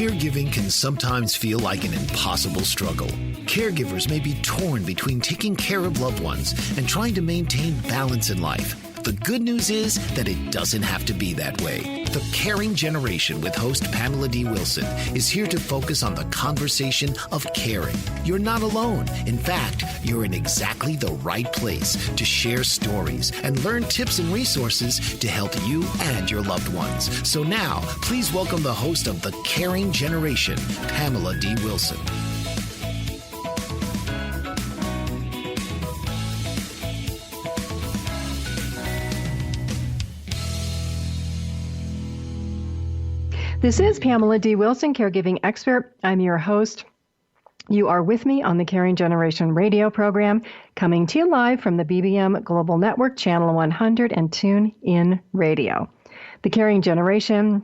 Caregiving can sometimes feel like an impossible struggle. Caregivers may be torn between taking care of loved ones and trying to maintain balance in life. The good news is that it doesn't have to be that way. The Caring Generation with host Pamela D Wilson is here to focus on the conversation of caring. You're not alone. In fact, you're in exactly the right place to share stories and learn tips and resources to help you and your loved ones. So now, please welcome the host of The Caring Generation, Pamela D Wilson. This is Pamela D. Wilson, caregiving expert. I'm your host. You are with me on the Caring Generation radio program, coming to you live from the BBM Global Network, Channel 100, and Tune In Radio. The Caring Generation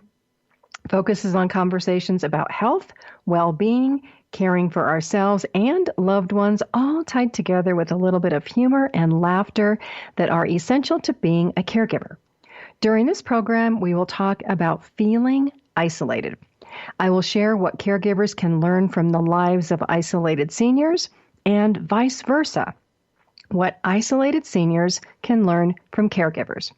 focuses on conversations about health, well-being, caring for ourselves and loved ones, all tied together with a little bit of humor and laughter that are essential to being a caregiver. During this program, we will talk about feeling isolated. I will share what caregivers can learn from the lives of isolated seniors and vice versa, what isolated seniors can learn from caregivers.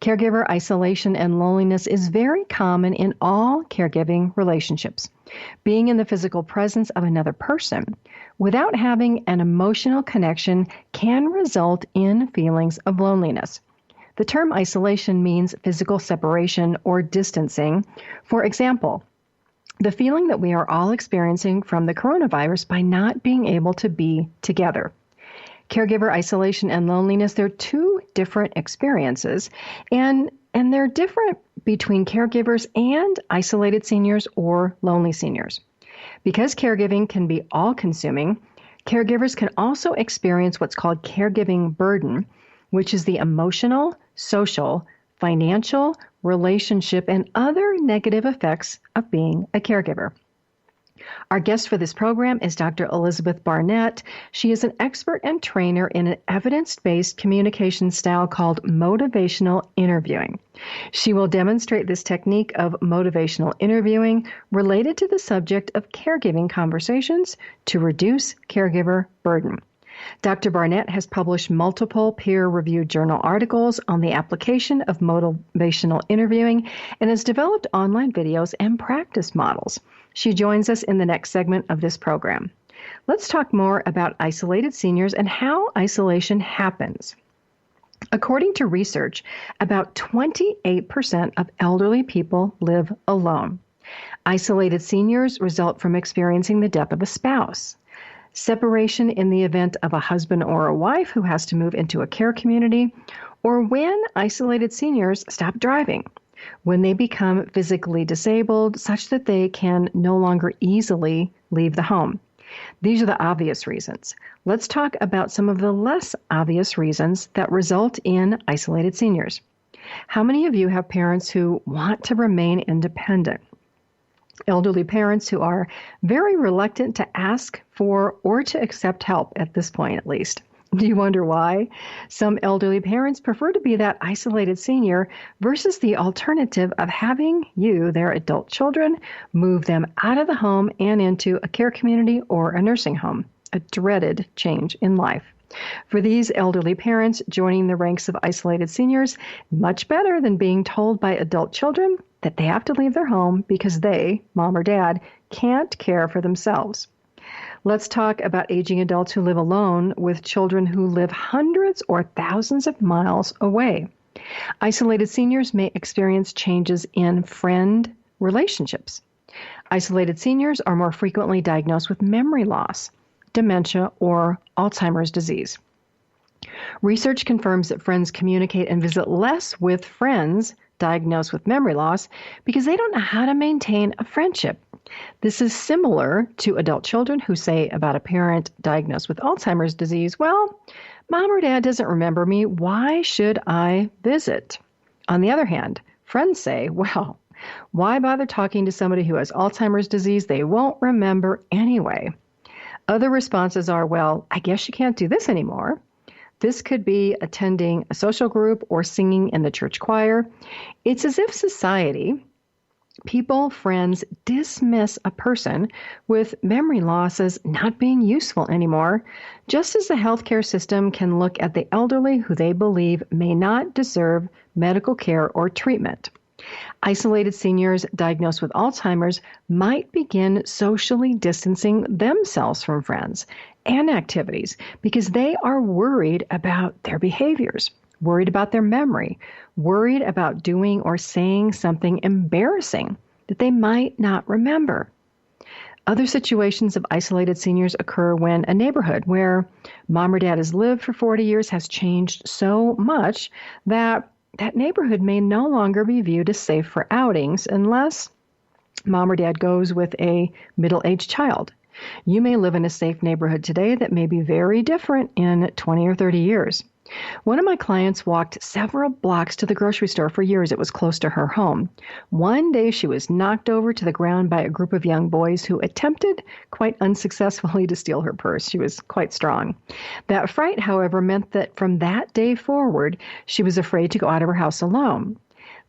Caregiver isolation and loneliness is very common in all caregiving relationships. Being in the physical presence of another person without having an emotional connection can result in feelings of loneliness. The term isolation means physical separation or distancing. For example, the feeling that we are all experiencing from the coronavirus by not being able to be together. Caregiver isolation and loneliness, they're two different experiences, and they're different between caregivers and isolated seniors or lonely seniors. Because caregiving can be all-consuming, caregivers can also experience what's called caregiving burden, which is the emotional, social, financial, relationship, and other negative effects of being a caregiver. Our guest for this program is Dr. Elizabeth Barnett. She is an expert and trainer in an evidence-based communication style called motivational interviewing. She will demonstrate this technique of motivational interviewing related to the subject of caregiving conversations to reduce caregiver burden. Dr. Barnett has published multiple peer-reviewed journal articles on the application of motivational interviewing and has developed online videos and practice models. She joins us in the next segment of this program. Let's talk more about isolated seniors and how isolation happens. According to research, about 28% of elderly people live alone. Isolated seniors result from experiencing the death of a spouse, separation in the event of a husband or a wife who has to move into a care community, or when isolated seniors stop driving, when they become physically disabled such that they can no longer easily leave the home. These are the obvious reasons. Let's talk about some of the less obvious reasons that result in isolated seniors. How many of you have parents who want to remain independent? Elderly parents who are very reluctant to ask for or to accept help at this point, at least. Do you wonder why? Some elderly parents prefer to be that isolated senior versus the alternative of having you, their adult children, move them out of the home and into a care community or a nursing home, a dreaded change in life. For these elderly parents, joining the ranks of isolated seniors, much better than being told by adult children that they have to leave their home because they, mom or dad, can't care for themselves. Let's talk about aging adults who live alone with children who live hundreds or thousands of miles away. Isolated seniors may experience changes in friend relationships. Isolated seniors are more frequently diagnosed with memory loss, dementia, or Alzheimer's disease. Research confirms that friends communicate and visit less with friends diagnosed with memory loss because they don't know how to maintain a friendship. This is similar to adult children who say about a parent diagnosed with Alzheimer's disease, well, mom or dad doesn't remember me. Why should I visit? On the other hand, friends say, well, why bother talking to somebody who has Alzheimer's disease? They won't remember anyway. Other responses are, well, I guess you can't do this anymore. This could be attending a social group or singing in the church choir. It's as if society People, friends dismiss a person with memory loss as not being useful anymore, just as the healthcare system can look at the elderly who they believe may not deserve medical care or treatment. Isolated seniors diagnosed with Alzheimer's might begin socially distancing themselves from friends and activities because they are worried about their behaviors, worried about their memory, worried about doing or saying something embarrassing that they might not remember. Other situations of isolated seniors occur when a neighborhood where mom or dad has lived for 40 years has changed so much that that neighborhood may no longer be viewed as safe for outings unless mom or dad goes with a middle-aged child. You may live in a safe neighborhood today that may be very different in 20 or 30 years. One of my clients walked several blocks to the grocery store for years. It was close to her home. One day she was knocked over to the ground by a group of young boys who attempted, quite unsuccessfully, to steal her purse. She was quite strong. That fright, however, meant that from that day forward, she was afraid to go out of her house alone.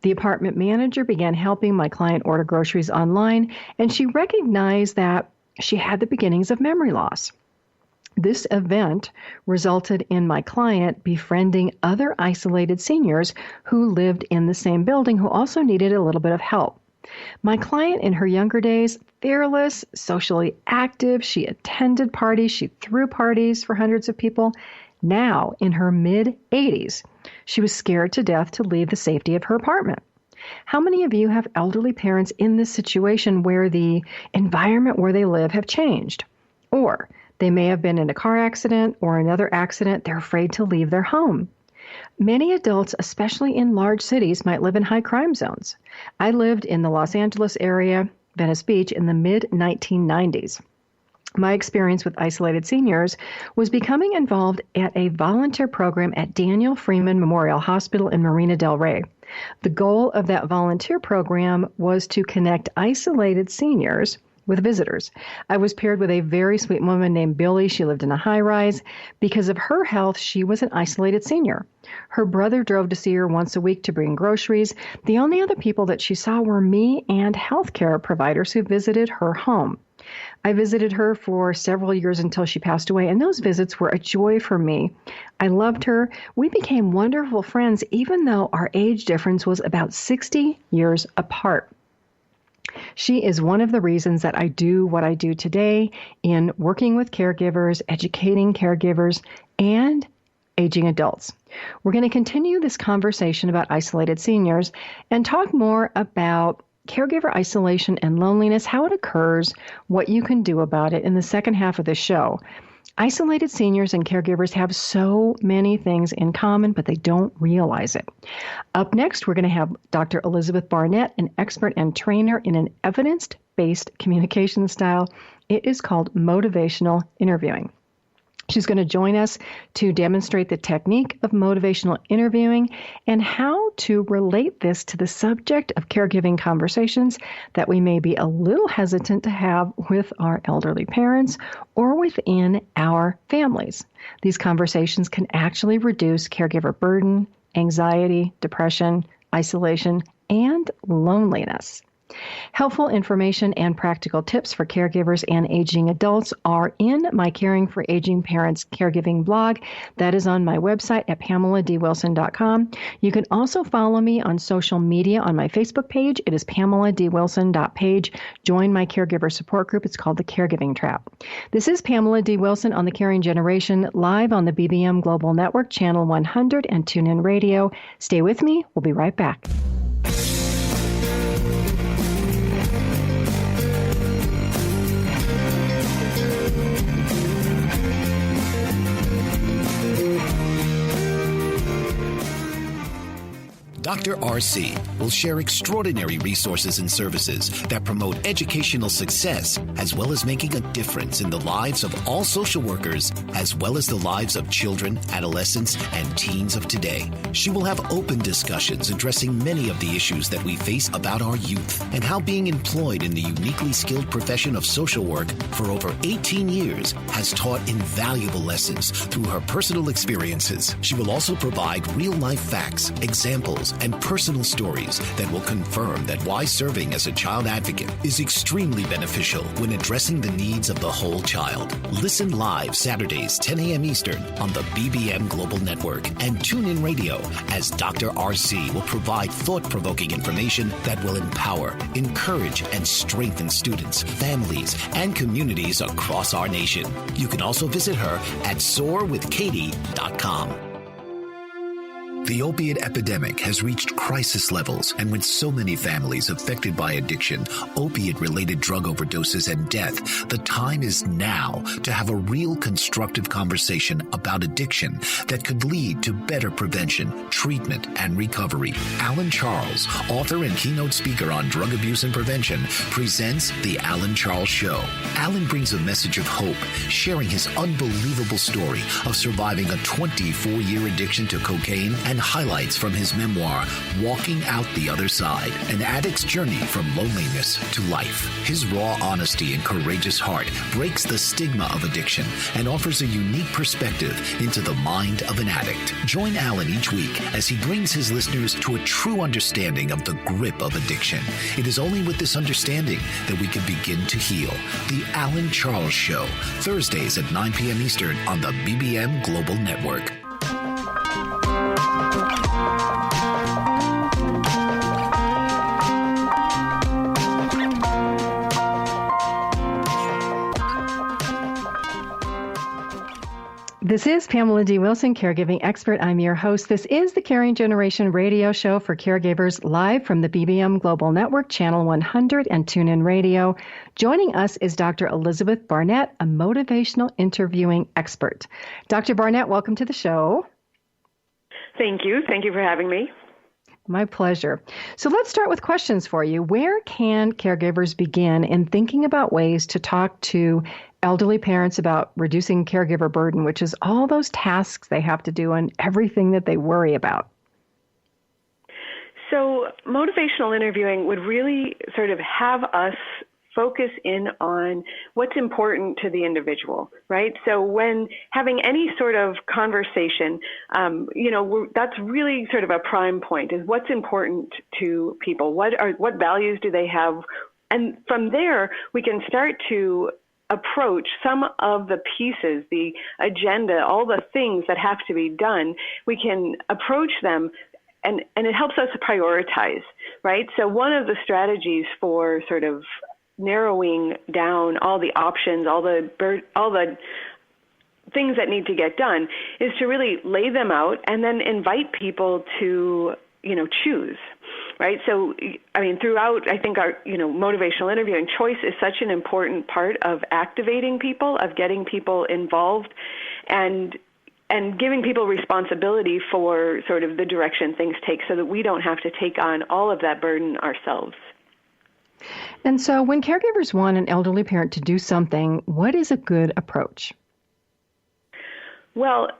The apartment manager began helping my client order groceries online, and she recognized that she had the beginnings of memory loss. This event resulted in my client befriending other isolated seniors who lived in the same building who also needed a little bit of help. My client in her younger days, fearless, socially active, she attended parties, she threw parties for hundreds of people. Now, in her mid-80s, she was scared to death to leave the safety of her apartment. How many of you have elderly parents in this situation where the environment where they live have changed? Or they may have been in a car accident or another accident. They're afraid to leave their home. Many adults, especially in large cities, might live in high crime zones. I lived in the Los Angeles area, Venice Beach, in the mid-1990s. My experience with isolated seniors was becoming involved at a volunteer program at Daniel Freeman Memorial Hospital in Marina del Rey. The goal of that volunteer program was to connect isolated seniors with visitors. I was paired with a very sweet woman named Billy. She lived in a high-rise. Because of her health, she was an isolated senior. Her brother drove to see her once a week to bring groceries. The only other people that she saw were me and healthcare providers who visited her home. I visited her for several years until she passed away, and those visits were a joy for me. I loved her. We became wonderful friends, even though our age difference was about 60 years apart. She is one of the reasons that I do what I do today in working with caregivers, educating caregivers, and aging adults. We're going to continue this conversation about isolated seniors and talk more about caregiver isolation and loneliness, how it occurs, what you can do about it in the second half of the show. Isolated seniors and caregivers have so many things in common, but they don't realize it. Up next, we're going to have Dr. Elizabeth Barnett, an expert and trainer in an evidence-based communication style. It is called motivational interviewing. She's going to join us to demonstrate the technique of motivational interviewing and how to relate this to the subject of caregiving conversations that we may be a little hesitant to have with our elderly parents or within our families. These conversations can actually reduce caregiver burden, anxiety, depression, isolation, and loneliness. Helpful information and practical tips for caregivers and aging adults are in my Caring for Aging Parents Caregiving blog. That is on my website at PamelaDWilson.com. You can also follow me on social media on my Facebook page. It is PamelaDWilson.page. Join my caregiver support group. It's called the Caregiving Trap. This is Pamela D. Wilson on the Caring Generation, live on the BBM Global Network, Channel 100 and TuneIn Radio. Stay with me. We'll be right back. Dr. RC will share extraordinary resources and services that promote educational success, as well as making a difference in the lives of all social workers, as well as the lives of children, adolescents, and teens of today. She will have open discussions addressing many of the issues that we face about our youth and how being employed in the uniquely skilled profession of social work for over 18 years has taught invaluable lessons through her personal experiences. She will also provide real-life facts, examples, examples, and personal stories that will confirm that why serving as a child advocate is extremely beneficial when addressing the needs of the whole child. Listen live Saturdays, 10 a.m. Eastern on the BBM Global Network and tune in radio as Dr. RC will provide thought-provoking information that will empower, encourage, and strengthen students, families, and communities across our nation. You can also visit her at soarwithkatie.com. The opiate epidemic has reached crisis levels, and with so many families affected by addiction, opiate-related drug overdoses, and death, the time is now to have a real constructive conversation about addiction that could lead to better prevention, treatment, and recovery. Alan Charles, author and keynote speaker on drug abuse and prevention, presents The Alan Charles Show. Alan brings a message of hope, sharing his unbelievable story of surviving a 24-year addiction to cocaine and highlights from his memoir, Walking Out the Other Side, an addict's journey from loneliness to life. His raw honesty and courageous heart breaks the stigma of addiction and offers a unique perspective into the mind of an addict. Join Alan each week as he brings his listeners to a true understanding of the grip of addiction. It is only with this understanding that we can begin to heal. The Alan Charles Show, Thursdays at 9 p.m. Eastern on the BBM Global Network. This is Pamela D Wilson, caregiving expert. I'm your host. This is the Caring Generation radio show for caregivers, live from the BBM Global Network, Channel 100 and TuneIn Radio. Joining us is Dr. Elizabeth Barnett, a motivational interviewing expert. Dr. Barnett, welcome to the show. Thank you. Thank you for having me. My pleasure. So let's start with questions for you. Where can caregivers begin in thinking about ways to talk to elderly parents about reducing caregiver burden, which is all those tasks they have to do and everything that they worry about? So motivational interviewing would really sort of have us focus in on what's important to the individual, right? So when having any sort of conversation, that's really sort of a prime point, is what's important to people. What values do they have? And from there, we can start to approach some of the pieces, the agenda, all the things that have to be done. We can approach them, and it helps us prioritize, right? So one of the strategies for sort of narrowing down all the options, all the things that need to get done, is to really lay them out and then invite people to, choose. Right. So, throughout, I think our, motivational interviewing, choice is such an important part of activating people, of getting people involved, and giving people responsibility for sort of the direction things take, so that we don't have to take on all of that burden ourselves. And so when caregivers want an elderly parent to do something, what is a good approach? Well,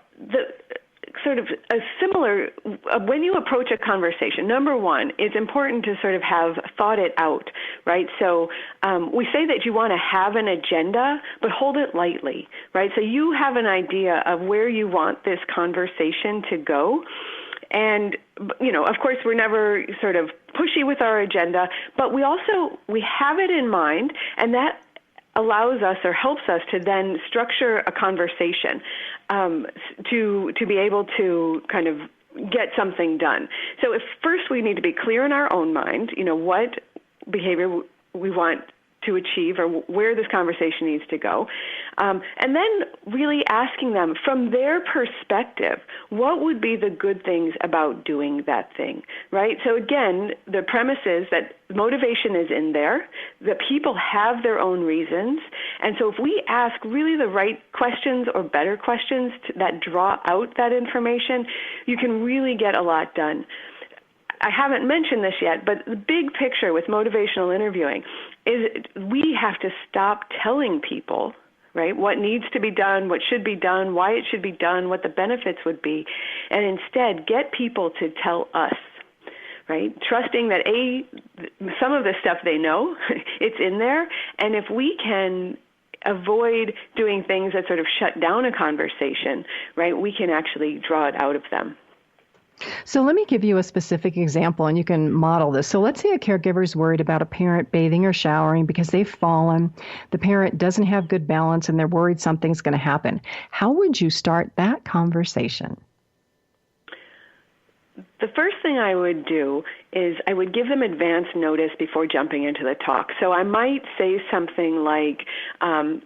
when you approach a conversation, number one, it's important to sort of have thought it out, right? So we say that you want to have an agenda, but hold it lightly, right? So you have an idea of where you want this conversation to go. And, of course, we're never sort of pushy with our agenda, but we have it in mind, and that allows us or helps us to then structure a conversation to be able to kind of get something done. So first we need to be clear in our own mind, what behavior we want to achieve or where this conversation needs to go. And then really asking them from their perspective, what would be the good things about doing that thing, right? So again, the premise is that motivation is in there. The people have their own reasons. And so if we ask really the right questions or better questions that draw out that information, you can really get a lot done. I haven't mentioned this yet, but the big picture with motivational interviewing is we have to stop telling people, right, what needs to be done, what should be done, why it should be done, what the benefits would be, and instead get people to tell us, right, trusting that, some of the stuff they know, it's in there, and if we can avoid doing things that sort of shut down a conversation, right, we can actually draw it out of them. So let me give you a specific example, and you can model this. So let's say a caregiver is worried about a parent bathing or showering because they've fallen. The parent doesn't have good balance, and they're worried something's going to happen. How would you start that conversation? The first thing I would do is I would give them advance notice before jumping into the talk. So I might say something like, I'm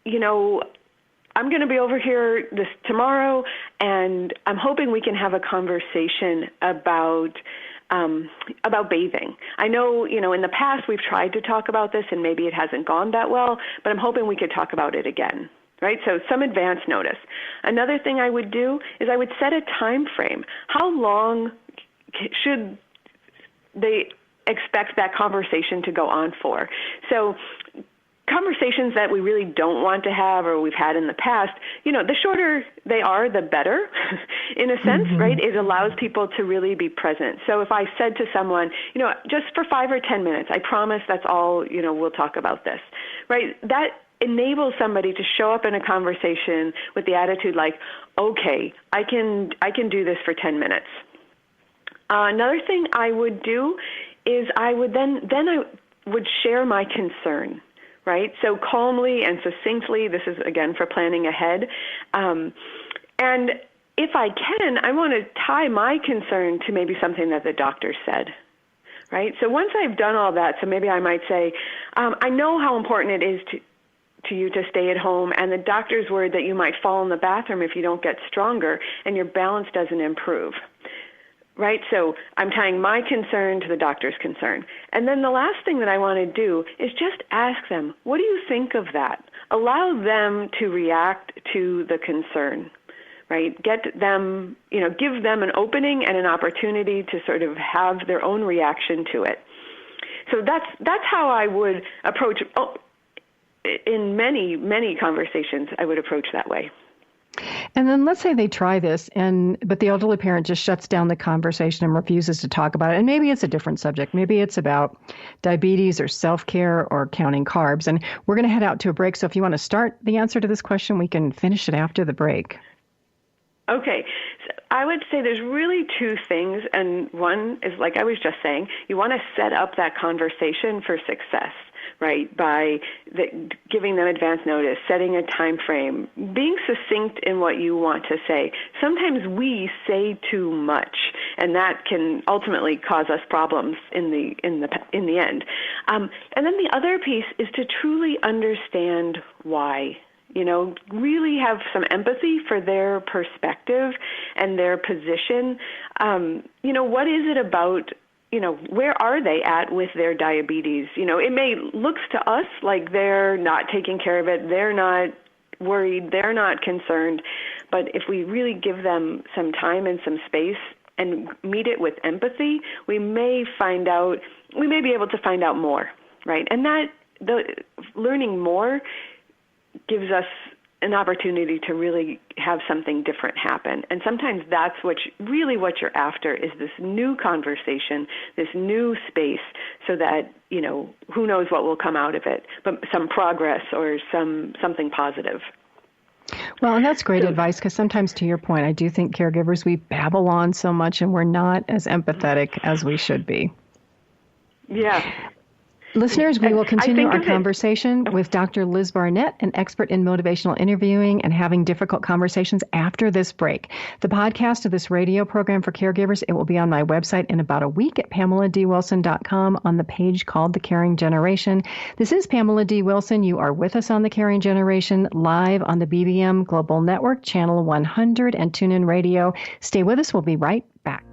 going to be over here this tomorrow, and I'm hoping we can have a conversation about bathing. I know, in the past we've tried to talk about this, and maybe it hasn't gone that well, but I'm hoping we could talk about it again. Right? So some advance notice. Another thing I would do is I would set a time frame. How long should they expect that conversation to go on for? So conversations that we really don't want to have or we've had in the past, the shorter they are, the better, in a sense, right? It allows people to really be present. So if I said to someone, just for 5 or 10 minutes, I promise that's all, we'll talk about this, right? That enables somebody to show up in a conversation with the attitude like, okay, I can do this for 10 minutes. Another thing I would do is I would then I would share my concern, right? So calmly and succinctly, this is, again, for planning ahead. And if I can, I want to tie my concern to maybe something that the doctor said, right? So once I've done all that, so maybe I might say, I know how important it is to you to stay at home, and the doctor's worried that you might fall in the bathroom if you don't get stronger and your balance doesn't improve, right? So I'm tying my concern to the doctor's concern. And then the last thing that I want to do is just ask them, what do you think of that? Allow them to react to the concern, right? Get them, give them an opening and an opportunity to sort of have their own reaction to it. So that's how I would approach in many, many conversations, I would approach that way. And then let's say they try this, but the elderly parent just shuts down the conversation and refuses to talk about it. And maybe it's a different subject. Maybe it's about diabetes or self-care or counting carbs. And we're going to head out to a break. So if you want to start the answer to this question, we can finish it after the break. Okay. So I would say there's really two things. And one is, like I was just saying, you want to set up that conversation for success, right, by giving them advance notice, setting a time frame, being succinct in what you want to say. Sometimes we say too much, and that can ultimately cause us problems in the end. And then the other piece is to truly understand why. Really have some empathy for their perspective and their position. What is it about, where are they at with their diabetes? It may look to us like they're not taking care of it, they're not worried, they're not concerned. But if we really give them some time and some space and meet it with empathy, we may be able to find out more, right? And learning more gives us an opportunity to really have something different happen. And sometimes that's what you're after is this new conversation, this new space, so that, who knows what will come out of it, but some progress or something positive. Well, and that's great advice, because sometimes, to your point, I do think caregivers, we babble on so much and we're not as empathetic as we should be. Yeah. Listeners, we will continue our conversation with Dr. Liz Barnett, an expert in motivational interviewing and having difficult conversations, after this break. The podcast of this radio program for caregivers, it will be on my website in about a week at PamelaDWilson.com on the page called The Caring Generation. This is Pamela D. Wilson. You are with us on The Caring Generation, live on the BBM Global Network, Channel 100, and TuneIn Radio. Stay with us. We'll be right back.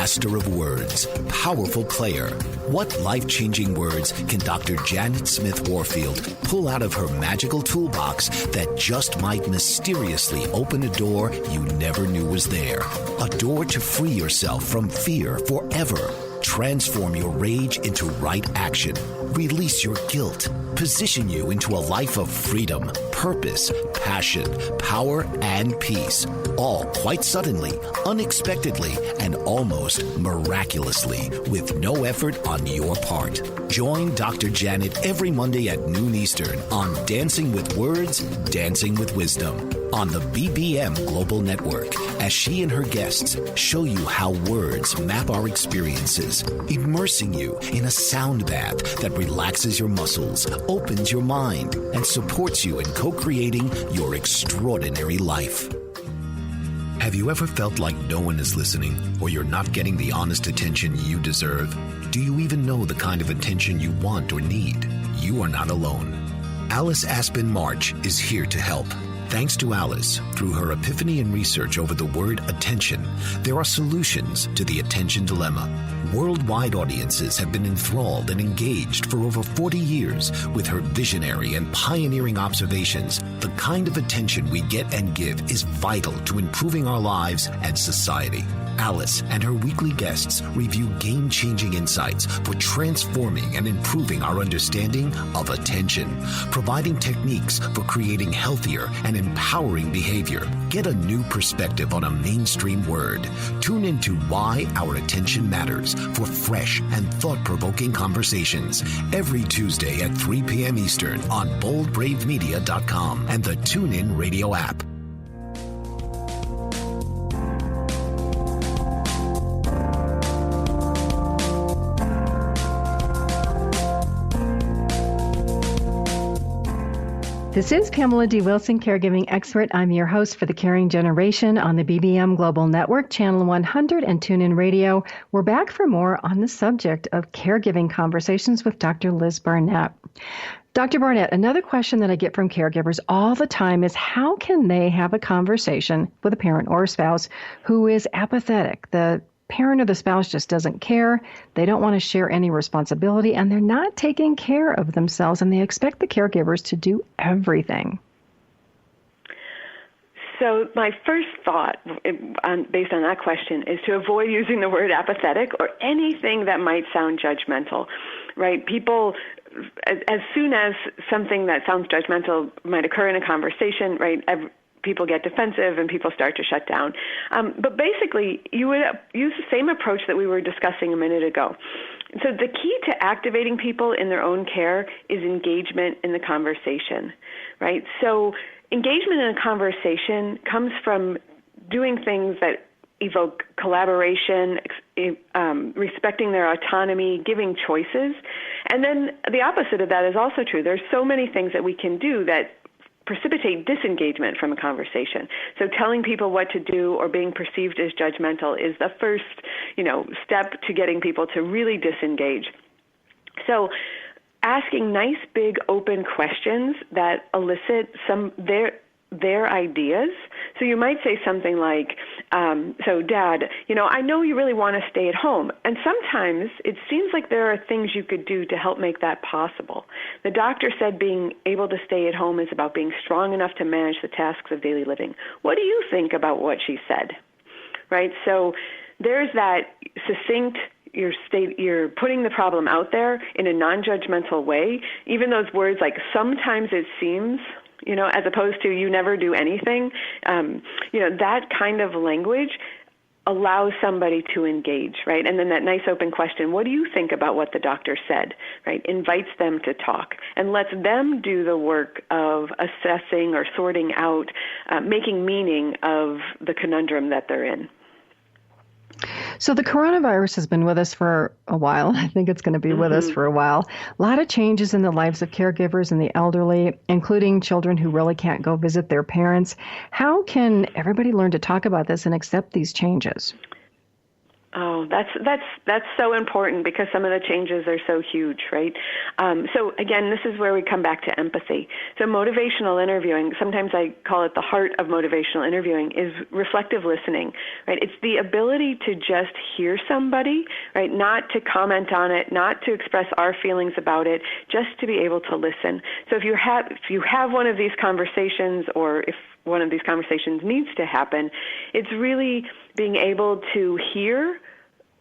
Master of words, powerful player. What life-changing words can Dr. Janet Smith Warfield pull out of her magical toolbox that just might mysteriously open a door you never knew was there? A door to free yourself from fear forever. transform your rage into right action, release your guilt, position you into a life of freedom, purpose, passion, power, and peace. All quite suddenly, unexpectedly, and almost miraculously, with no effort on your part. Join Dr. Janet every Monday at noon Eastern on Dancing with Words, Dancing with Wisdom on the BBM Global Network as she and her guests show you how words map our experiences, immersing you in a sound bath that relaxes your muscles, opens your mind, and supports you in co-creating your extraordinary life. Have you ever felt like no one is listening, or you're not getting the honest attention you deserve? Do you even know the kind of attention you want or need? You are not alone. Alice Aspen March is here to help. Thanks to Alice, through her epiphany and research over the word attention, there are solutions to the attention dilemma. Worldwide audiences have been enthralled and engaged for over 40 years with her visionary and pioneering observations. The kind of attention we get and give is vital to improving our lives and society. Alice and her weekly guests review game-changing insights for transforming and improving our understanding of attention, providing techniques for creating healthier and empowering behavior. Get a new perspective on a mainstream word. Tune into Why Our Attention Matters for fresh and thought-provoking conversations every Tuesday at 3 p.m. Eastern on boldbravemedia.com and the TuneIn Radio app. This is Pamela D Wilson, caregiving expert. I'm your host for the Caring Generation on the BBM Global Network, Channel 100 and TuneIn Radio. We're back for more on the subject of caregiving conversations with Dr. Liz Barnett. Dr. Barnett, another question that I get from caregivers all the time is how can they have a conversation with a parent or a spouse who is apathetic? The parent or the spouse just doesn't care. They don't want to share any responsibility, and they're not taking care of themselves, and they expect the caregivers to do everything. So my first thought, based on that question, is to avoid using the word apathetic or anything that might sound judgmental, right? People, as soon as something that sounds judgmental might occur in a conversation, right, people get defensive and people start to shut down. But basically, you would use the same approach that we were discussing a minute ago. So the key to activating people in their own care is engagement in the conversation, right? So engagement in a conversation comes from doing things that evoke collaboration, respecting their autonomy, giving choices. And then the opposite of that is also true. There's so many things that we can do that precipitate disengagement from a conversation. So telling people what to do or being perceived as judgmental is the first, step to getting people to really disengage. So asking nice, big, open questions that elicit their ideas. So you might say something like, so Dad, I know you really want to stay at home, and sometimes it seems like there are things you could do to help make that possible. The doctor said being able to stay at home is about being strong enough to manage the tasks of daily living. What do you think about what she said? Right? So there's that succinct, you're putting the problem out there in a non-judgmental way. Even those words like sometimes it seems, as opposed to you never do anything, that kind of language allows somebody to engage, right? And then that nice open question, what do you think about what the doctor said, right? Invites them to talk and lets them do the work of assessing or sorting out, making meaning of the conundrum that they're in. So the coronavirus has been with us for a while. I think it's going to be with us for a while. A lot of changes in the lives of caregivers and the elderly, including children who really can't go visit their parents. How can everybody learn to talk about this and accept these changes? Oh, that's so important because some of the changes are so huge, right? So again, this is where we come back to empathy. So motivational interviewing, sometimes I call it the heart of motivational interviewing, is reflective listening, right? It's the ability to just hear somebody, right? Not to comment on it, not to express our feelings about it, just to be able to listen. So if you have one of these conversations, or if one of these conversations needs to happen, it's really being able to hear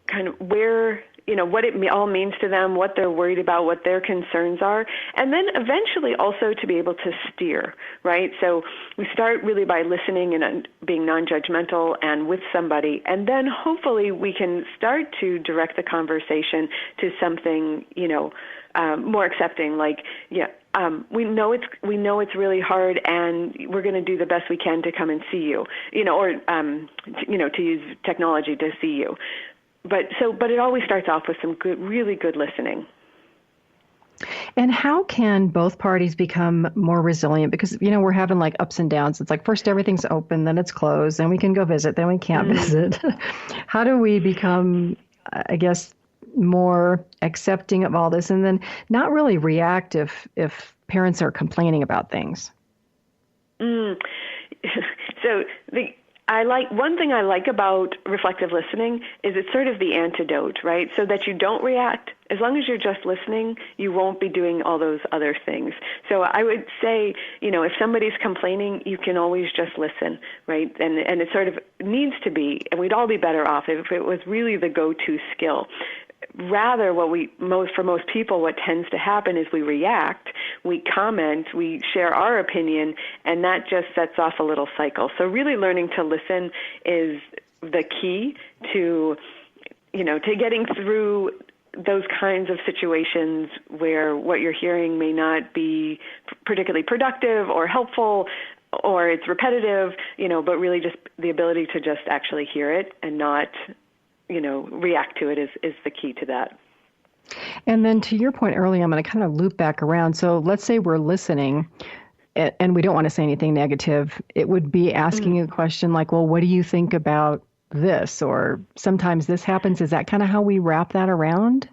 kind of where what it all means to them, what they're worried about, what their concerns are, and then eventually also to be able to steer, right? So we start really by listening and being non-judgmental and with somebody, and then hopefully we can start to direct the conversation to something, more accepting, like, we know it's really hard, and we're going to do the best we can to come and see you, or to use technology to see you. But it always starts off with some really good listening. And how can both parties become more resilient? Because, we're having like ups and downs. It's like first everything's open, then it's closed, then we can go visit, then we can't visit. How do we become, I guess, more accepting of all this and then not really react if parents are complaining about things? So one thing I like about reflective listening is it's sort of the antidote, right? So that you don't react. As long as you're just listening, you won't be doing all those other things. So I would say, if somebody's complaining, you can always just listen, right? And it sort of needs to be, and we'd all be better off if it was really the go-to skill. Rather, for most people, what tends to happen is we react, we comment, we share our opinion, and that just sets off a little cycle. So really learning to listen is the key to getting through those kinds of situations where what you're hearing may not be particularly productive or helpful, or it's repetitive, but really just the ability to just actually hear it and not react to it is the key to that. And then to your point earlier, I'm going to kind of loop back around. So let's say we're listening and we don't want to say anything negative. It would be asking a question like, well, what do you think about this? Or sometimes this happens. Is that kind of how we wrap that around?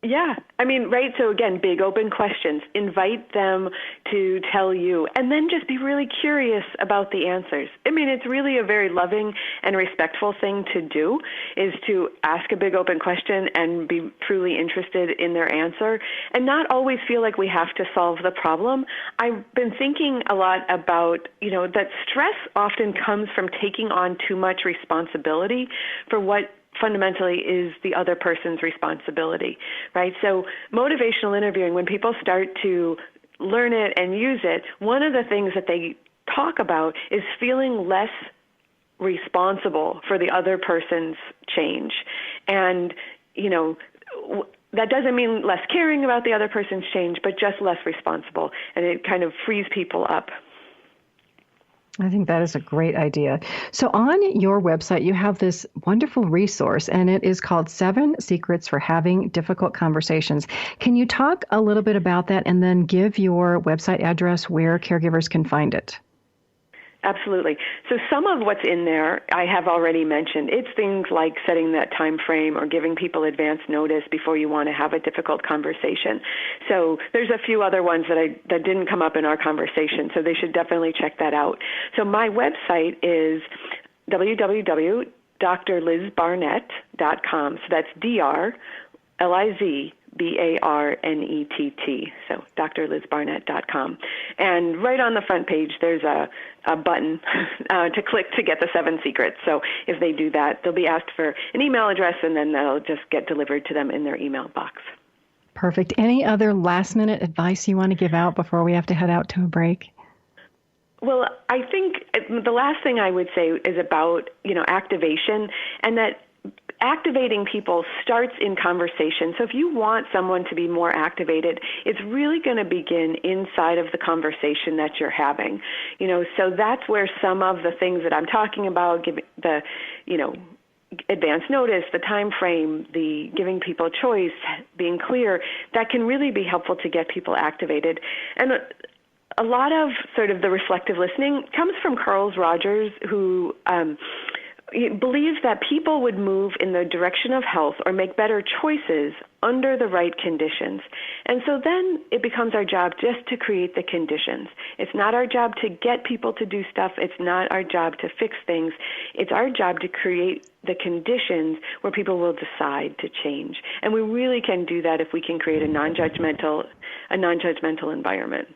Yeah. Right. So again, big open questions. Invite them to tell you, and then just be really curious about the answers. It's really a very loving and respectful thing to do, is to ask a big open question and be truly interested in their answer and not always feel like we have to solve the problem. I've been thinking a lot about, that stress often comes from taking on too much responsibility for what fundamentally is the other person's responsibility, right? So motivational interviewing, when people start to learn it and use it, one of the things that they talk about is feeling less responsible for the other person's change. And, that doesn't mean less caring about the other person's change, but just less responsible. And it kind of frees people up. I think that is a great idea. So on your website, you have this wonderful resource, and it is called 7 Secrets for Having Difficult Conversations. Can you talk a little bit about that and then give your website address where caregivers can find it? Absolutely. So some of what's in there I have already mentioned. It's things like setting that time frame or giving people advance notice before you want to have a difficult conversation. So there's a few other ones that didn't come up in our conversation, so they should definitely check that out. So my website is www.drlizbarnett.com. So that's DRLIZBARNETT, so drlizbarnett.com. And right on the front page, there's a button to click to get the 7 secrets. So if they do that, they'll be asked for an email address, and then that'll just get delivered to them in their email box. Perfect. Any other last-minute advice you want to give out before we have to head out to a break? Well, I think the last thing I would say is about, activation, and that activating people starts in conversation. So if you want someone to be more activated, it's really going to begin inside of the conversation that you're having. So that's where some of the things that I'm talking about, giving the, advance notice, the time frame, the giving people choice, being clear, that can really be helpful to get people activated. And a lot of sort of the reflective listening comes from Carl Rogers, who believes that people would move in the direction of health or make better choices under the right conditions. And so then it becomes our job just to create the conditions. It's not our job to get people to do stuff. It's not our job to fix things. It's our job to create the conditions where people will decide to change. And we really can do that if we can create a non-judgmental environment.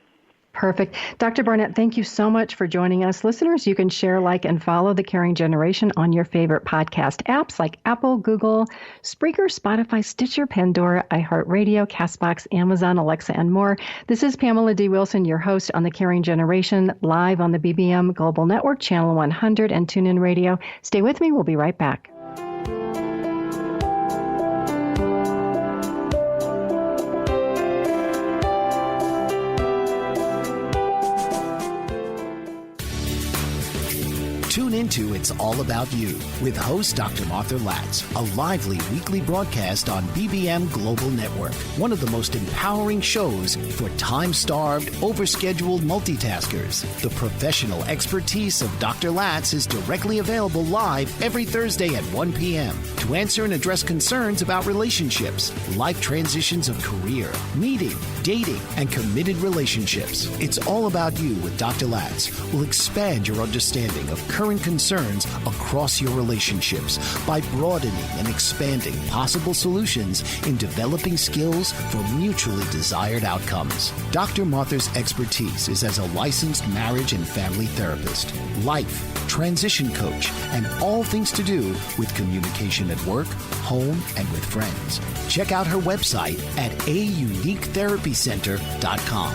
Perfect. Dr. Barnett, thank you so much for joining us. Listeners, you can share, like, and follow The Caring Generation on your favorite podcast apps like Apple, Google, Spreaker, Spotify, Stitcher, Pandora, iHeartRadio, CastBox, Amazon, Alexa, and more. This is Pamela D Wilson, your host on The Caring Generation, live on the BBM Global Network, Channel 100, and TuneIn Radio. Stay with me. We'll be right back. Tune into It's All About You with host Dr. Martha Latz, a lively weekly broadcast on BBM Global Network, one of the most empowering shows for time-starved, overscheduled multitaskers. The professional expertise of Dr. Latz is directly available live every Thursday at 1 p.m. to answer and address concerns about relationships, life transitions of career, meeting, dating, and committed relationships. It's All About You with Dr. Latz will expand your understanding of current concerns across your relationships by broadening and expanding possible solutions in developing skills for mutually desired outcomes. Dr. Martha's expertise is as a licensed marriage and family therapist, life, transition coach, and all things to do with communication at work, home, and with friends. Check out her website at auniquetherapycenter.com.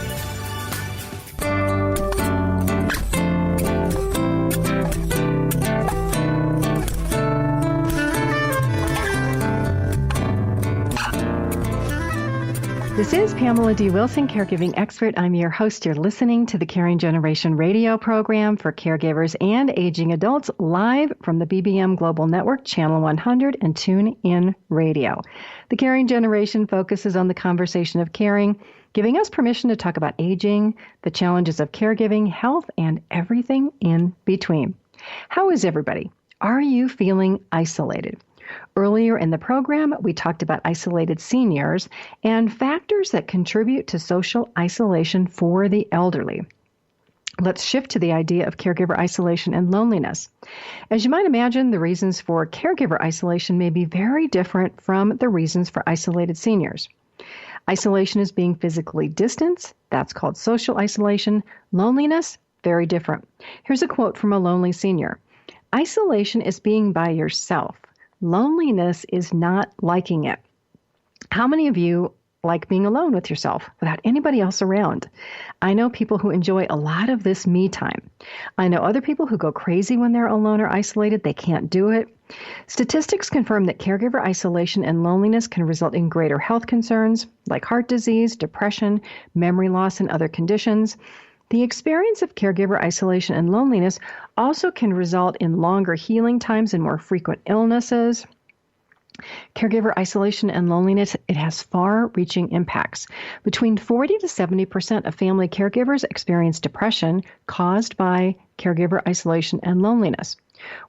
This is Pamela D. Wilson, caregiving expert. I'm your host. You're listening to the Caring Generation radio program for caregivers and aging adults, live from the BBM Global Network, Channel 100, and TuneIn Radio. The Caring Generation focuses on the conversation of caring, giving us permission to talk about aging, the challenges of caregiving, health, and everything in between. How is everybody? Are you feeling isolated? Earlier in the program, we talked about isolated seniors and factors that contribute to social isolation for the elderly. Let's shift to the idea of caregiver isolation and loneliness. As you might imagine, the reasons for caregiver isolation may be very different from the reasons for isolated seniors. Isolation is being physically distant. That's called social isolation. Loneliness, very different. Here's a quote from a lonely senior. Isolation is being by yourself. Loneliness is not liking it. How many of you like being alone with yourself without anybody else around? I know people who enjoy a lot of this me time. I know other people who go crazy when they're alone or isolated. They can't do it. Statistics confirm that caregiver isolation and loneliness can result in greater health concerns like heart disease, depression, memory loss, and other conditions. The experience of caregiver isolation and loneliness also can result in longer healing times and more frequent illnesses. Caregiver isolation and loneliness, it has far-reaching impacts. Between 40 to 70% of family caregivers experience depression caused by caregiver isolation and loneliness.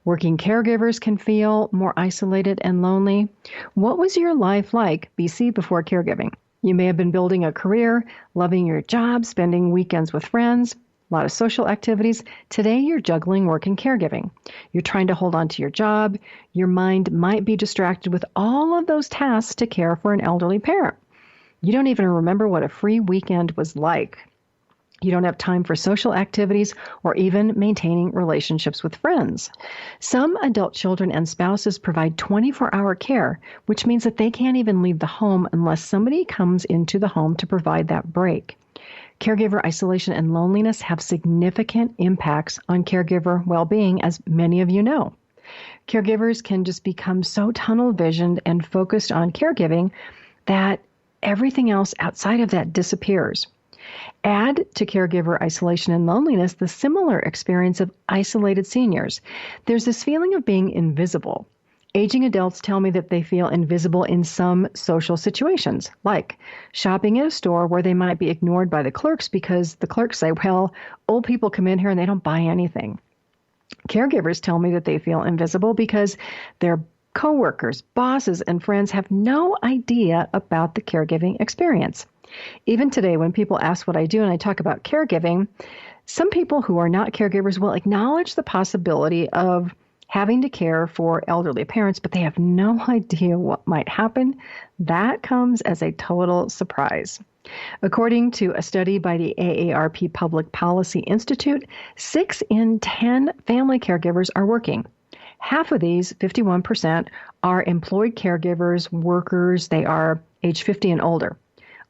Working caregivers can feel more isolated and lonely. What was your life like, BC, before caregiving? You may have been building a career, loving your job, spending weekends with friends, a lot of social activities. Today, you're juggling work and caregiving. You're trying to hold on to your job. Your mind might be distracted with all of those tasks to care for an elderly parent. You don't even remember what a free weekend was like. You don't have time for social activities or even maintaining relationships with friends. Some adult children and spouses provide 24-hour care, which means that they can't even leave the home unless somebody comes into the home to provide that break. Caregiver isolation and loneliness have significant impacts on caregiver well-being, as many of you know. Caregivers can just become so tunnel-visioned and focused on caregiving that everything else outside of that disappears. Add to caregiver isolation and loneliness the similar experience of isolated seniors. There's this feeling of being invisible. Aging adults tell me that they feel invisible in some social situations, like shopping at a store where they might be ignored by the clerks because the clerks say, well, old people come in here and they don't buy anything. Caregivers tell me that they feel invisible because their coworkers, bosses, and friends have no idea about the caregiving experience. Even today, when people ask what I do and I talk about caregiving, some people who are not caregivers will acknowledge the possibility of having to care for elderly parents, but they have no idea what might happen. That comes as a total surprise. According to a study by the AARP Public Policy Institute, 6 in 10 family caregivers are working. Half of these, 51%, are employed caregivers, workers. They are age 50 and older.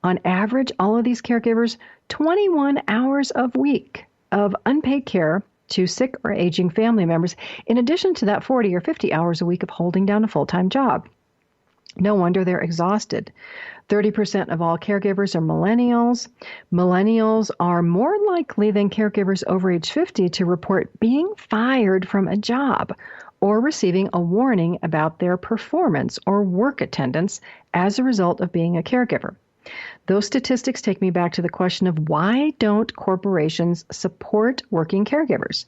On average, all of these caregivers, 21 hours a week of unpaid care to sick or aging family members, in addition to that 40 or 50 hours a week of holding down a full-time job. No wonder they're exhausted. 30% of all caregivers are millennials. Millennials are more likely than caregivers over age 50 to report being fired from a job or receiving a warning about their performance or work attendance as a result of being a caregiver. Those statistics take me back to the question of why don't corporations support working caregivers?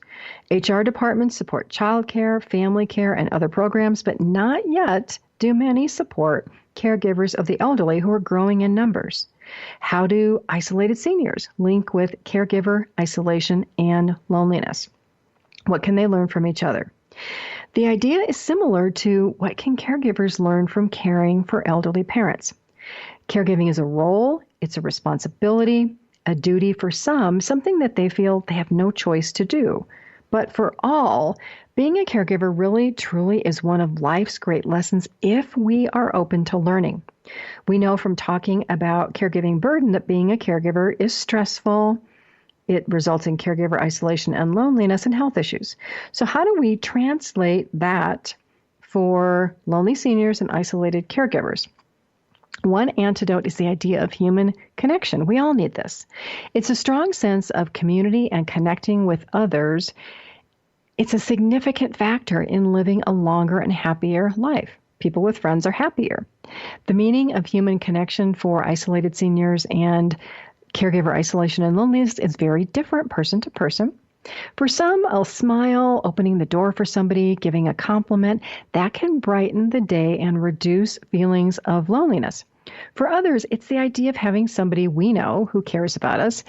HR departments support childcare, family care, and other programs, but not yet do many support caregivers of the elderly who are growing in numbers. How do isolated seniors link with caregiver isolation and loneliness? What can they learn from each other? The idea is similar to what can caregivers learn from caring for elderly parents. Caregiving is a role, it's a responsibility, a duty for some, something that they feel they have no choice to do. But for all, being a caregiver really, truly is one of life's great lessons if we are open to learning. We know from talking about caregiving burden that being a caregiver is stressful. It results in caregiver isolation and loneliness and health issues. So how do we translate that for lonely seniors and isolated caregivers? One antidote is the idea of human connection. We all need this. It's a strong sense of community and connecting with others. It's a significant factor in living a longer and happier life. People with friends are happier. The meaning of human connection for isolated seniors and caregiver isolation and loneliness is very different person to person. For some, a smile, opening the door for somebody, giving a compliment, that can brighten the day and reduce feelings of loneliness. For others, it's the idea of having somebody we know who cares about us,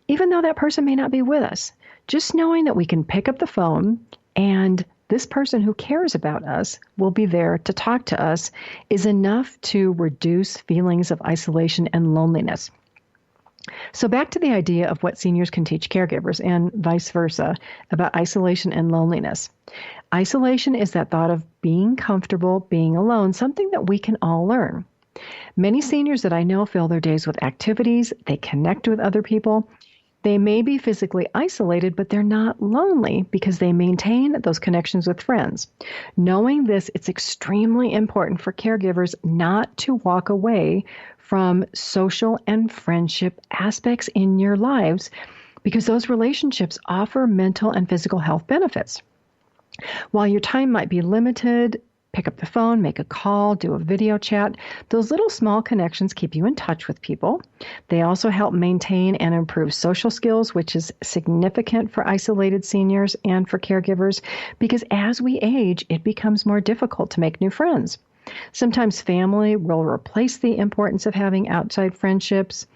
even though that person may not be with us. Just knowing that we can pick up the phone and this person who cares about us will be there to talk to us is enough to reduce feelings of isolation and loneliness. So back to the idea of what seniors can teach caregivers and vice versa about isolation and loneliness. Isolation is that thought of being comfortable, being alone, something that we can all learn. Many seniors that I know fill their days with activities. They connect with other people. They may be physically isolated, but they're not lonely because they maintain those connections with friends. Knowing this, it's extremely important for caregivers not to walk away from social and friendship aspects in your lives because those relationships offer mental and physical health benefits. While your time might be limited, pick up the phone, make a call, do a video chat. Those little small connections keep you in touch with people. They also help maintain and improve social skills, which is significant for isolated seniors and for caregivers, because as we age, it becomes more difficult to make new friends. Sometimes family will replace the importance of having outside friendships.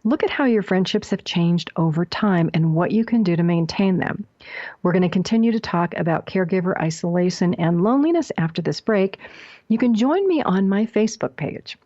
Look at how your friendships have changed over time and what you can do to maintain them. We're going to continue to talk about caregiver isolation and loneliness after this break. You can join me on my Facebook page.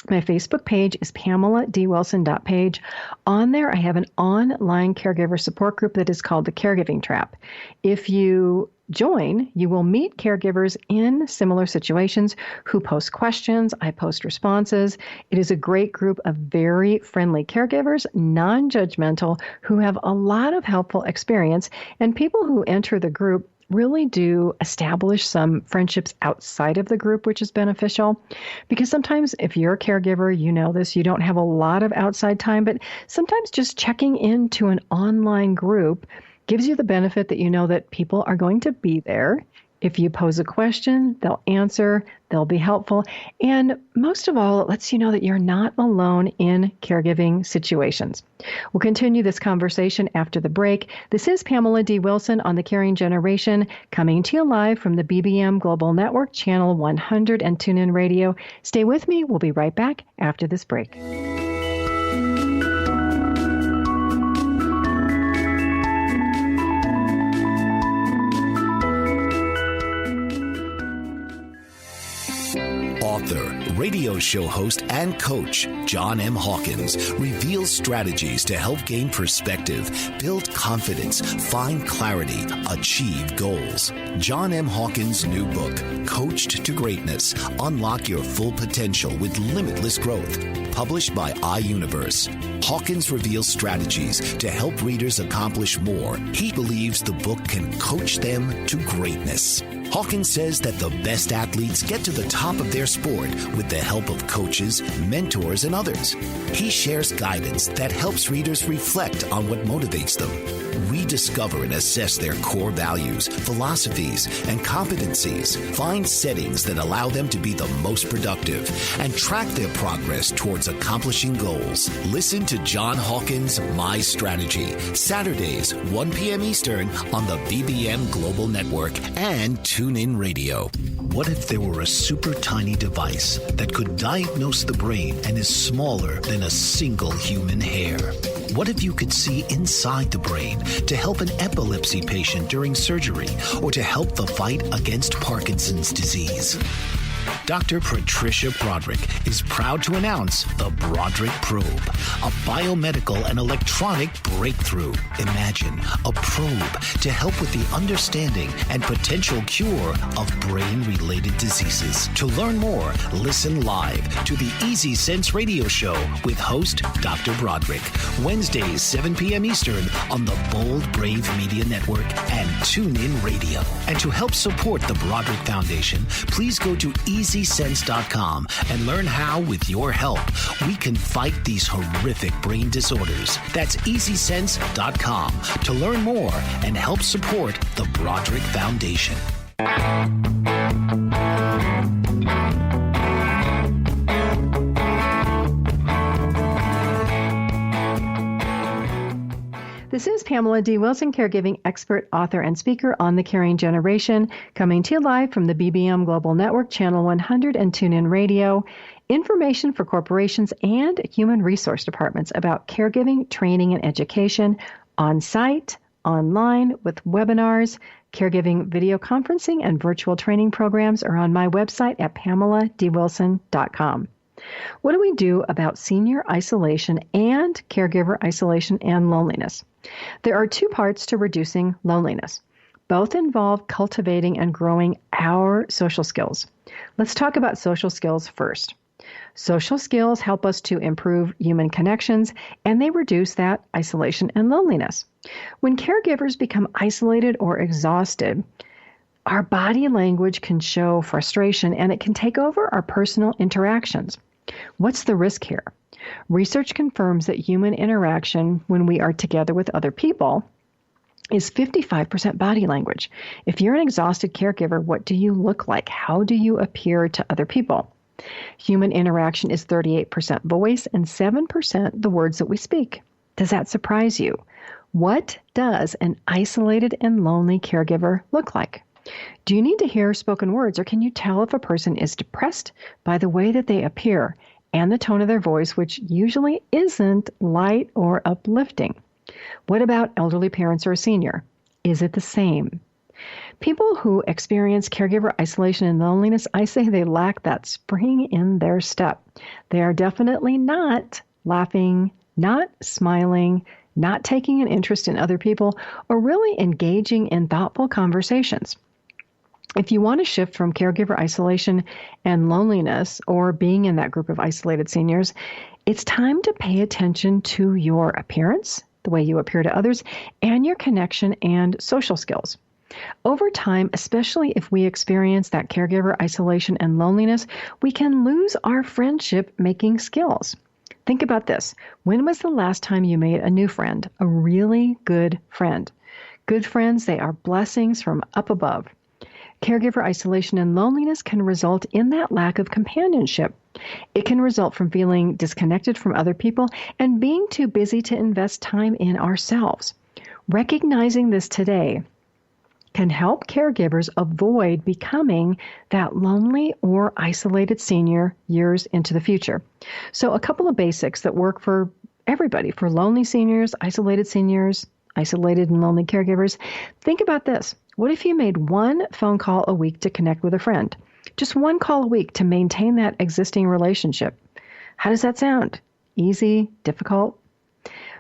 My Facebook page is Pamela D Wilson .page. On there, I have an online caregiver support group that is called the Caregiving Trap. If you join, you will meet caregivers in similar situations who post questions. I post responses. It is a great group of very friendly caregivers, non-judgmental, who have a lot of helpful experience. And people who enter the group really do establish some friendships outside of the group, which is beneficial. Because sometimes if you're a caregiver, you know this, you don't have a lot of outside time, but sometimes just checking into an online group gives you the benefit that you know that people are going to be there. If you pose a question, they'll answer, they'll be helpful. And most of all, it lets you know that you're not alone in caregiving situations. We'll continue this conversation after the break. This is Pamela D Wilson on The Caring Generation, coming to you live from the BBM Global Network, Channel 100 and TuneIn Radio. Stay with me. We'll be right back after this break. Radio show host and coach John M. Hawkins reveals strategies to help gain perspective, build confidence, find clarity, achieve goals. John M. Hawkins' new book, Coached to Greatness, Unlock Your Full Potential with Limitless Growth, published by iUniverse. Hawkins reveals strategies to help readers accomplish more. He believes the book can coach them to greatness. Hawkins says that the best athletes get to the top of their sport with the help of coaches, mentors, and others. He shares guidance that helps readers reflect on what motivates them, rediscover and assess their core values, philosophies, and competencies, find settings that allow them to be the most productive, and track their progress towards accomplishing goals. Listen to John Hawkins' My Strategy, Saturdays, 1 p.m. Eastern on the BBM Global Network and TuneIn Radio. What if there were a super tiny device that could diagnose the brain and is smaller than a single human hair? What if you could see inside the brain to help an epilepsy patient during surgery or to help the fight against Parkinson's disease? Dr. Patricia Broderick is proud to announce the Broderick Probe, a biomedical and electronic breakthrough. Imagine a probe to help with the understanding and potential cure of brain-related diseases. To learn more, listen live to the Easy Sense Radio Show with host Dr. Broderick, Wednesdays, 7 p.m. Eastern on the Bold Brave Media Network and TuneIn Radio. And to help support the Broderick Foundation, please go to EasySense.com and learn how, with your help, we can fight these horrific brain disorders. That's EasySense.com to learn more and help support the Broderick Foundation. This is Pamela D Wilson, caregiving expert, author, and speaker on The Caring Generation, coming to you live from the BBM Global Network, Channel 100, and TuneIn Radio. Information for corporations and human resource departments about caregiving, training, and education on-site, online, with webinars, caregiving video conferencing, and virtual training programs are on my website at PamelaDWilson.com. What do we do about senior isolation and caregiver isolation and loneliness? There are two parts to reducing loneliness. Both involve cultivating and growing our social skills. Let's talk about social skills first. Social skills help us to improve human connections, and they reduce that isolation and loneliness. When caregivers become isolated or exhausted, our body language can show frustration, and it can take over our personal interactions. What's the risk here? Research confirms that human interaction when we are together with other people is 55% body language. If you're an exhausted caregiver, what do you look like? How do you appear to other people? Human interaction is 38% voice and 7% the words that we speak. Does that surprise you? What does an isolated and lonely caregiver look like? Do you need to hear spoken words, or can you tell if a person is depressed by the way that they appear and the tone of their voice, which usually isn't light or uplifting? What about elderly parents or a senior? Is it the same? People who experience caregiver isolation and loneliness, I say they lack that spring in their step. They are definitely not laughing, not smiling, not taking an interest in other people, or really engaging in thoughtful conversations. If you want to shift from caregiver isolation and loneliness, or being in that group of isolated seniors, it's time to pay attention to your appearance, the way you appear to others, and your connection and social skills. Over time, especially if we experience that caregiver isolation and loneliness, we can lose our friendship-making skills. Think about this. When was the last time you made a new friend, a really good friend? Good friends, they are blessings from up above. Caregiver isolation and loneliness can result in that lack of companionship. It can result from feeling disconnected from other people and being too busy to invest time in ourselves. Recognizing this today can help caregivers avoid becoming that lonely or isolated senior years into the future. So a couple of basics that work for everybody, for lonely seniors, isolated and lonely caregivers. Think about this. What if you made one phone call a week to connect with a friend? Just one call a week to maintain that existing relationship. How does that sound? Easy? Difficult?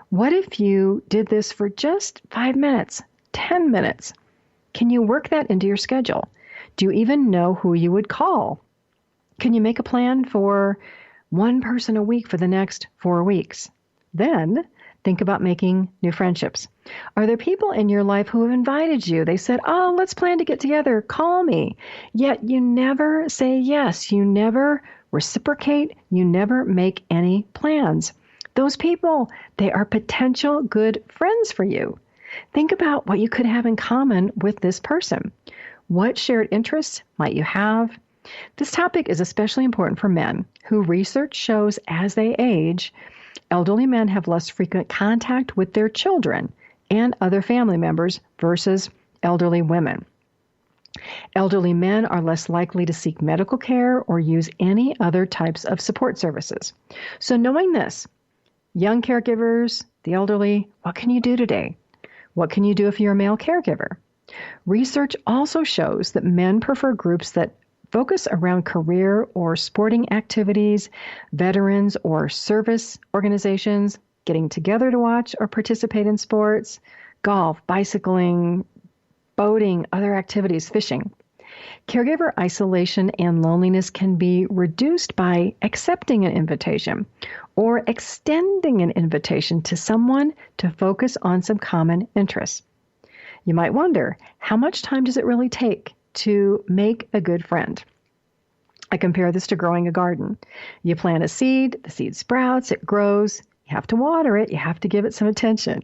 What if you did this for just 5 minutes, 10 minutes? Can you work that into your schedule? Do you even know who you would call? Can you make a plan for one person a week for the next 4 weeks? Then think about making new friendships. Are there people in your life who have invited you? They said, oh, let's plan to get together. Call me. Yet you never say yes. You never reciprocate. You never make any plans. Those people, they are potential good friends for you. Think about what you could have in common with this person. What shared interests might you have? This topic is especially important for men who research shows as they age, elderly men have less frequent contact with their children and other family members versus elderly women. Elderly men are less likely to seek medical care or use any other types of support services. So knowing this, young caregivers, the elderly, what can you do today? What can you do if you're a male caregiver? Research also shows that men prefer groups that focus around career or sporting activities, veterans or service organizations, getting together to watch or participate in sports, golf, bicycling, boating, other activities, fishing. Caregiver isolation and loneliness can be reduced by accepting an invitation or extending an invitation to someone to focus on some common interests. You might wonder, how much time does it really take to make a good friend? I compare this to growing a garden. You plant a seed, the seed sprouts, it grows. You have to water it. You have to give it some attention.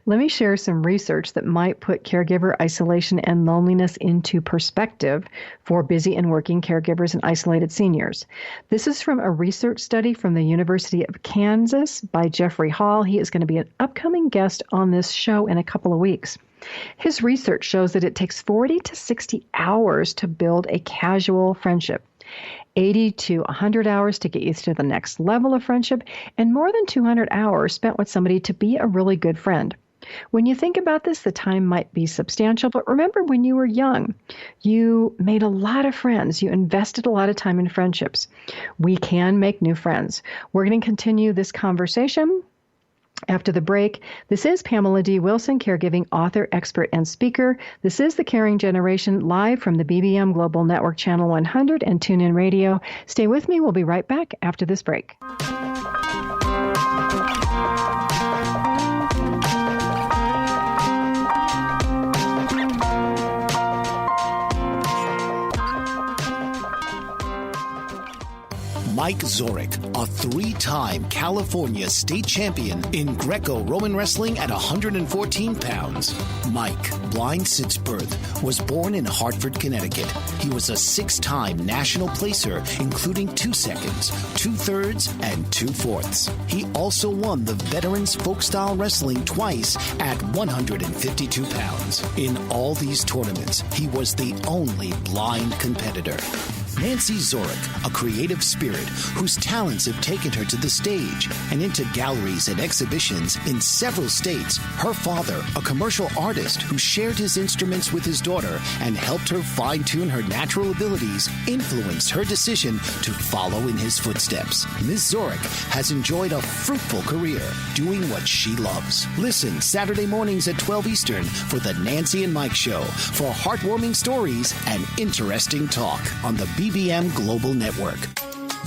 Let me share some research that might put caregiver isolation and loneliness into perspective for busy and working caregivers and isolated seniors. This is from a research study from the University of Kansas by Jeffrey Hall. He is going to be an upcoming guest on this show in a couple of weeks. His research shows that it takes 40 to 60 hours to build a casual friendship, 80 to 100 hours to get used to the next level of friendship, and more than 200 hours spent with somebody to be a really good friend. When you think about this, the time might be substantial, but remember when you were young, you made a lot of friends. You invested a lot of time in friendships. We can make new friends. We're going to continue this conversation after the break. This is Pamela D Wilson, caregiving author, expert, and speaker. This is The Caring Generation, live from the BBM Global Network Channel 100 and TuneIn Radio. Stay with me. We'll be right back after this break. Mike Zorich, a 3-time California state champion in Greco-Roman wrestling at 114 pounds. Mike, blind since birth, was born in Hartford, Connecticut. He was a 6-time national placer, including 2 seconds, 2 thirds, and 2 fourths. He also won the Veterans Folk-Style Wrestling twice at 152 pounds. In all these tournaments, he was the only blind competitor. Nancy Zorich, a creative spirit whose talents have taken her to the stage and into galleries and exhibitions in several states. Her father, a commercial artist who shared his instruments with his daughter and helped her fine-tune her natural abilities, influenced her decision to follow in his footsteps. Ms. Zorich has enjoyed a fruitful career doing what she loves. Listen Saturday mornings at 12 Eastern for the Nancy and Mike Show for heartwarming stories and interesting talk on the BBM Global Network.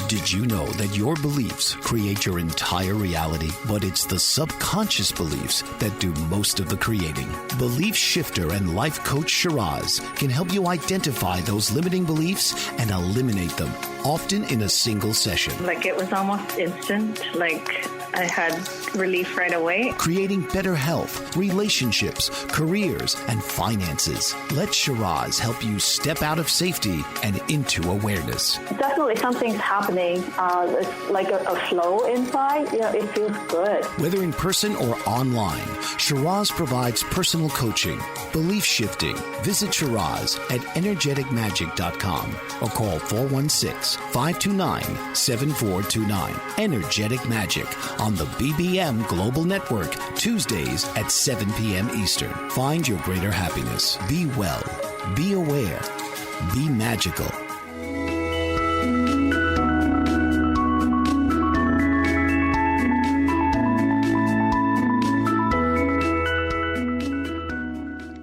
Did you know that your beliefs create your entire reality, but it's the subconscious beliefs that do most of the creating? Belief shifter and life coach Shiraz can help you identify those limiting beliefs and eliminate them, often in a single session. Like it was almost instant, like I had relief right away. Creating better health, relationships, careers, and finances. Let Shiraz help you step out of safety and into awareness. Definitely something's happening. It's like a flow inside. You know, it feels good. Whether in person or online, Shiraz provides personal coaching, belief shifting. Visit Shiraz at energeticmagic.com or call 416-529-7429. Energetic Magic on the BBM Global Network, Tuesdays at 7 p.m. Eastern. Find your greater happiness. Be well. Be aware. Be magical.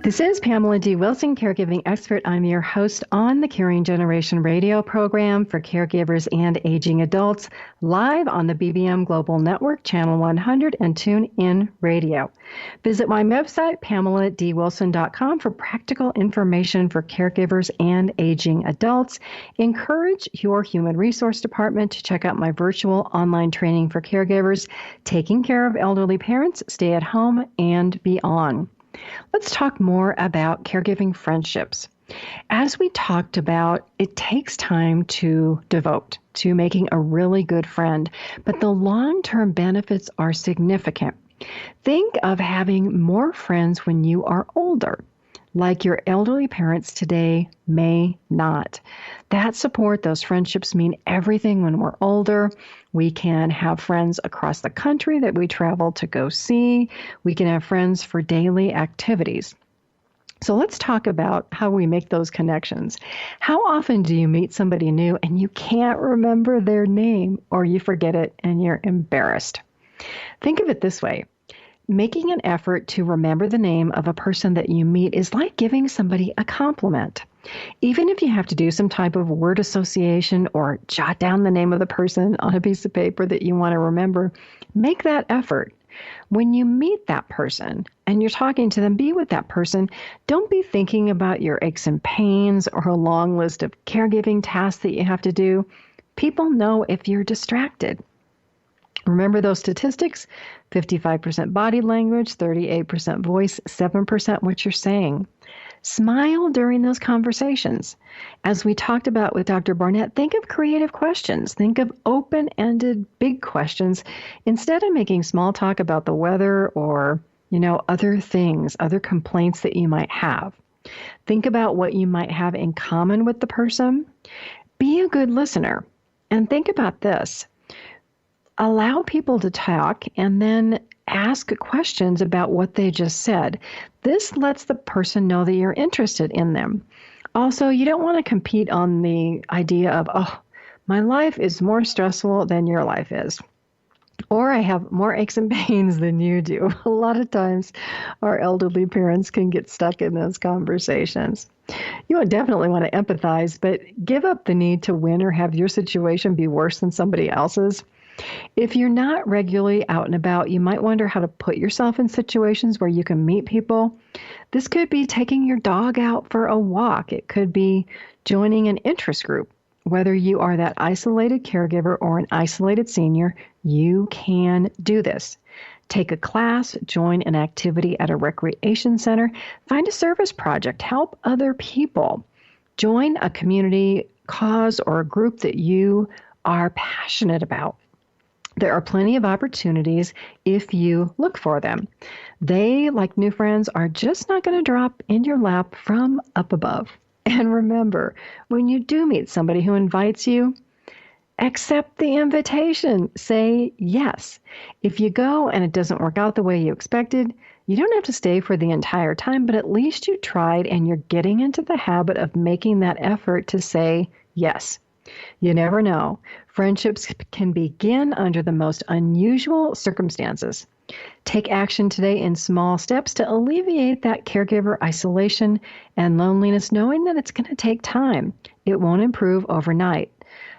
This is Pamela D Wilson, caregiving expert. I'm your host on the Caring Generation radio program for caregivers and aging adults, live on the BBM Global Network, Channel 100, and TuneIn Radio. Visit my website, PamelaDWilson.com, for practical information for caregivers and aging adults. Encourage your human resource department to check out my virtual online training for caregivers, taking care of elderly parents, stay at home, and beyond. Let's talk more about caregiving friendships. As we talked about, it takes time to devote to making a really good friend, but the long-term benefits are significant. Think of having more friends when you are older, like your elderly parents today may not. That support, those friendships mean everything when we're older. We can have friends across the country that we travel to go see. We can have friends for daily activities. So let's talk about how we make those connections. How often do you meet somebody new and you can't remember their name, or you forget it and you're embarrassed? Think of it this way. Making an effort to remember the name of a person that you meet is like giving somebody a compliment. Even if you have to do some type of word association or jot down the name of the person on a piece of paper that you want to remember, make that effort. When you meet that person and you're talking to them, be with that person. Don't be thinking about your aches and pains or a long list of caregiving tasks that you have to do. People know if you're distracted. Remember those statistics? 55% body language, 38% voice, 7% what you're saying. Smile during those conversations. As we talked about with Dr. Barnett, think of creative questions. Think of open-ended big questions instead of making small talk about the weather or, other things, other complaints that you might have. Think about what you might have in common with the person. Be a good listener. And think about this. Allow people to talk and then ask questions about what they just said. This lets the person know that you're interested in them. Also, you don't want to compete on the idea of, my life is more stressful than your life is. Or I have more aches and pains than you do. A lot of times our elderly parents can get stuck in those conversations. You would definitely want to empathize, but give up the need to win or have your situation be worse than somebody else's. If you're not regularly out and about, you might wonder how to put yourself in situations where you can meet people. This could be taking your dog out for a walk. It could be joining an interest group. Whether you are that isolated caregiver or an isolated senior, you can do this. Take a class, join an activity at a recreation center, find a service project, help other people. Join a community cause or a group that you are passionate about. There are plenty of opportunities if you look for them. They, like new friends, are just not going to drop in your lap from up above. And remember, when you do meet somebody who invites you, accept the invitation. Say yes. If you go and it doesn't work out the way you expected, you don't have to stay for the entire time, but at least you tried and you're getting into the habit of making that effort to say yes. You never know. Friendships can begin under the most unusual circumstances. Take action today in small steps to alleviate that caregiver isolation and loneliness, knowing that it's going to take time. It won't improve overnight.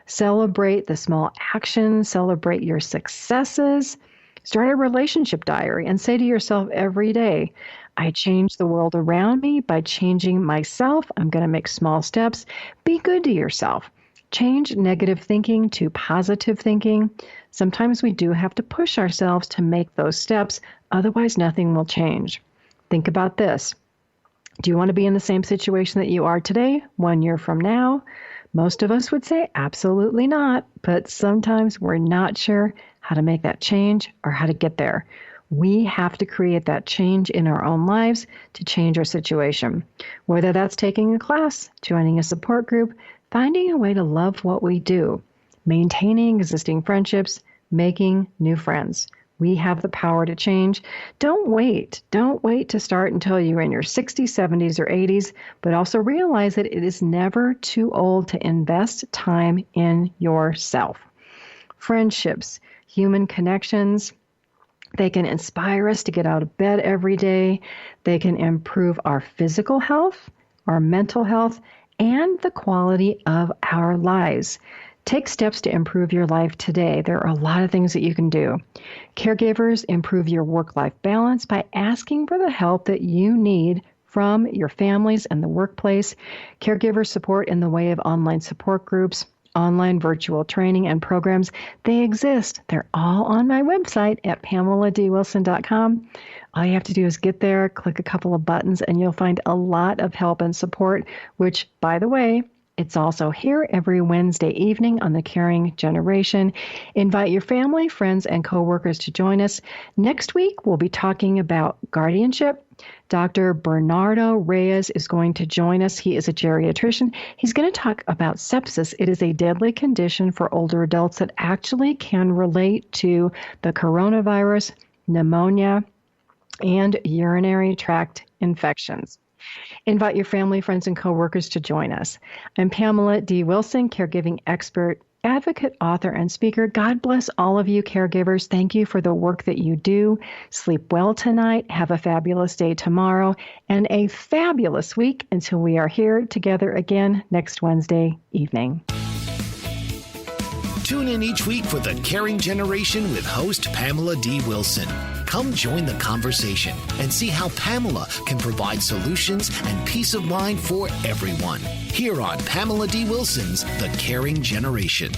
Celebrate the small actions. Celebrate your successes. Start a relationship diary and say to yourself every day, I change the world around me by changing myself. I'm going to make small steps. Be good to yourself. Change negative thinking to positive thinking. Sometimes we do have to push ourselves to make those steps. Otherwise, nothing will change. Think about this. Do you want to be in the same situation that you are today, 1 year from now? Most of us would say absolutely not, but sometimes we're not sure how to make that change or how to get there. We have to create that change in our own lives to change our situation. Whether that's taking a class, joining a support group, finding a way to love what we do, maintaining existing friendships, making new friends. We have the power to change. Don't wait. Don't wait to start until you're in your 60s, 70s, or 80s, but also realize that it is never too old to invest time in yourself. Friendships, human connections, They can inspire us to get out of bed every day. They can improve our physical health, our mental health, and the quality of our lives. Take steps to improve your life today. There are a lot of things that you can do. Caregivers improve your work-life balance by asking for the help that you need from your families and the workplace. Caregiver support in the way of online support groups, online virtual training and programs. They exist. They're all on my website at PamelaDWilson.com. All you have to do is get there, click a couple of buttons, and you'll find a lot of help and support, which, by the way, it's also here every Wednesday evening on The Caring Generation. Invite your family, friends, and coworkers to join us. Next week, we'll be talking about guardianship. Dr. Bernardo Reyes is going to join us. He is a geriatrician. He's going to talk about sepsis. It is a deadly condition for older adults that actually can relate to the coronavirus, pneumonia, and urinary tract infections. Invite your family, friends, and coworkers to join us. I'm Pamela D. Wilson, caregiving expert, advocate, author, and speaker. God bless all of you caregivers. Thank you for the work that you do. Sleep well tonight. Have a fabulous day tomorrow and a fabulous week until we are here together again next Wednesday evening. Tune in each week for The Caring Generation with host Pamela D. Wilson. Come join the conversation and see how Pamela can provide solutions and peace of mind for everyone. Here on Pamela D. Wilson's The Caring Generation.